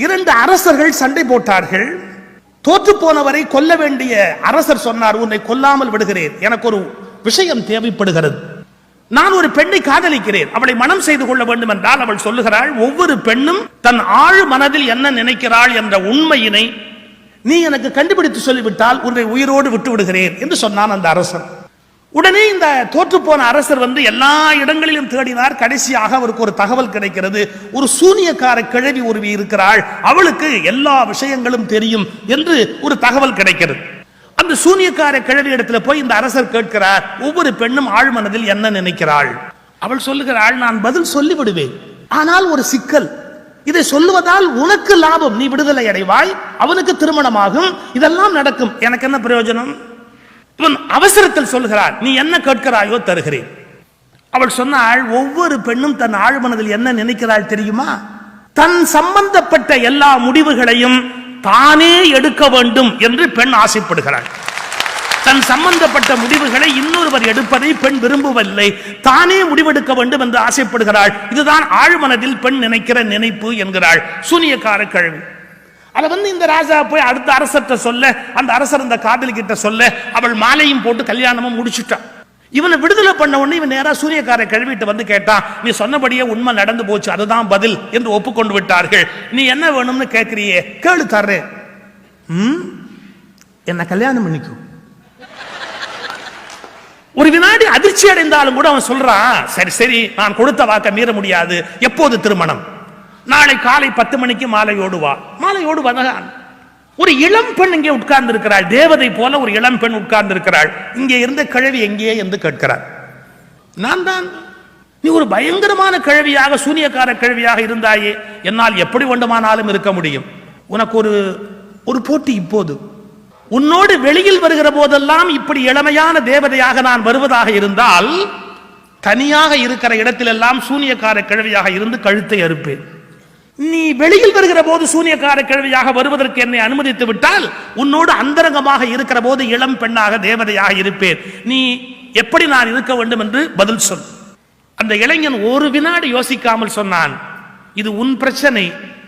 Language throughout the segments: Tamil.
2 அரசர்கள் சண்டை போட்டார்கள். தோற்று போனவரை கொல்ல வேண்டிய அரசர் சொன்னார், உன்னை கொல்லாமல் விடுகிறேன், எனக்கு ஒரு விஷயம் தேவைப்படுகிறது. நான் ஒரு பெண்ணை காதலிக்கிறேன், அவளை மனம் செய்து கொள்ள வேண்டும் என்றால் அவள் சொல்லுகிறாள், ஒவ்வொரு பெண்ணும் தன் ஆழ் மனதில் என்ன நினைக்கிறாள் என்ற உண்மையினை நீ எனக்கு கண்டுபிடித்து சொல்லிவிட்டால் உன்னை உயிரோடு விட்டு விடுகிறேன் என்று சொன்னான் அந்த அரசர். உடனே இந்த தோற்று போன அரசர் எல்லா இடங்களிலும் தேடினார். கடைசியாக அவருக்கு ஒரு தகவல் கிடைக்கிறது, ஒரு சூனியக்கார கிழவி ஒருவி இருக்கிறாள், அவளுக்கு எல்லா விஷயங்களும் தெரியும் என்று ஒரு தகவல் கிடைக்கிறது. அந்த சூனியக்கார கிழவி இடத்துல போய் இந்த அரசர் கேட்கிறார், ஒவ்வொரு பெண்ணும் ஆழ்மனதில் என்ன நினைக்கிறாள்? அவள் சொல்லுகிறாள், நான் பதில் சொல்லிவிடுவேன், ஆனால் ஒரு சிக்கல், இதை சொல்லுவதால் உனக்கு லாபம், நீ விடுதலை அடைவாய், அவனுக்கு திருமணமாகும், இதெல்லாம் நடக்கும், எனக்கு என்ன பிரயோஜனம்? இவன் அவசரத்தில் சொல்கிறார், நீ என்ன கேட்கிறாயோ தருகிறேன். அவள் சொன்னாள், ஒவ்வொரு பெண்ணும் தன் ஆழ்மனதில் என்ன நினைக்கிறாள் தெரியுமா? தன் சம்பந்தப்பட்ட எல்லா முடிவுகளையும் தானே எடுக்க வேண்டும் என்று பெண் ஆசைப்படுகிறாள். தன் சம்பந்தப்பட்ட முடிவுகளை இன்னொருவர் எடுப்பதை பெண் விரும்பவில்லை, தானே முடிவெடுக்க வேண்டும் என்று ஆசைப்படுகிறாள். இதுதான் ஆழ்மனதில் பெண் நினைக்கிற நினைப்பு என்கிறாள் சூனியக்கார கிழவி. அதை இந்த ராஜா போய் அடுத்த அரசர்கிட்ட சொல்ல, அந்த அரசர் இந்த காதலி கிட்ட சொல்ல, அவள் மாலையும் போட்டு கல்யாணமும் முடிச்சுட்டான். இவனை விடுதலை பண்ண உடனே இவன் நேரா சூனியக்கார கிழவிட்டு கேட்டான், நீ சொன்னபடியே உண்மை நடந்து போச்சு, அதுதான் பதில் என்று ஒப்புக்கொண்டு விட்டார்கள். நீ என்ன வேணும்னு கேட்கிறியே, கேளு தர்றேன், என்ன கல்யாணம் பண்ணிக்கும். ஒரு வினாடி அதிர்ச்சி அடைந்தாலும் கூட அவன் சொல்றான், சரி சரி, நான் கொடுத்த வாக்க மீற முடியாது, எப்போது திருமணம்? நாளை காலை 10 மணிக்கு மாலையோடு வா. மாலையோடு வந்தான். ஒரு இளம் பெண் இங்கே உட்கார்ந்து இருக்கிறாள், தேவதை போல ஒரு இளம் பெண் உட்கார்ந்து இருக்கிறாள். இங்கே இருந்த கிழவி எங்கே என்று கேட்கிறார். நான் தான். நீ ஒரு பயங்கரமான கிழவியாக, சூனியக்கார கிழவியாக இருந்தாயே, என்னால் எப்படி வேண்டுமானாலும் இருக்க முடியும். உனக்கு ஒரு போட்டி, இப்போது உன்னோடு வெளியில் வருகிற போதெல்லாம் இப்படி இளமையான தேவதையாக நான் வருவதாக இருந்தால், தனியாக இருக்கிற இடத்திலெல்லாம் சூனியக்கார கிழவியாக இருந்து கழுத்தை அறுப்பேன். நீ வெளியில் வருகிற போது சூனியக்கார கிழவியாக வருவதற்கு என்னை அனுமதித்து விட்டால், உன்னோடு அந்தரங்கமாக இருக்கிற போது இளம் பெண்ணாக தேவதையாக இருப்பேன். நீ எப்படி நான் இருக்க வேண்டும் என்று பதில் சொல். அந்த இளைஞன் ஒரு வினாடி யோசிக்காமல் சொன்னான், இது உன் பிரச்சனை,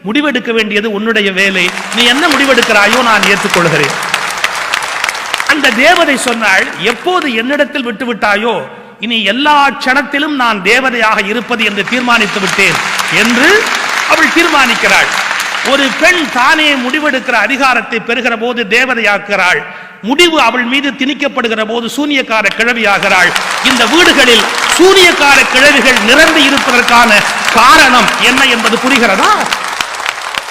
முடிவெடுக்க வேண்டியது உன்னுடைய வேலை, நீ என்ன முடிவெடுக்கிறாயோ நான் ஏற்றுக்கொள்கிறேன். அந்த தேவதை சொன்னாள், எப்போது என்னிடத்தில் விட்டுவிட்டாயோ இனி எல்லா க்ஷணத்திலும் நான் தேவதையாக இருப்பது என்று தீர்மானித்து விட்டேன் என்று அவள் தீர்மானிக்கிறாள். ஒரு பெண் தானே முடிவெடுக்கிற அதிகாரத்தை பெறுகிற போது தேவதையாக்குகிறாள். முடிவு அவள் மீது திணிக்கப்படுகிற போது சூனியக்கார கிழவியாகிறாள். இந்த வீடுகளில் சூனியக்கார கிழவிகள் நிரம்பி இருப்பதற்கான காரணம் என்ன என்பது புரிகிறதா?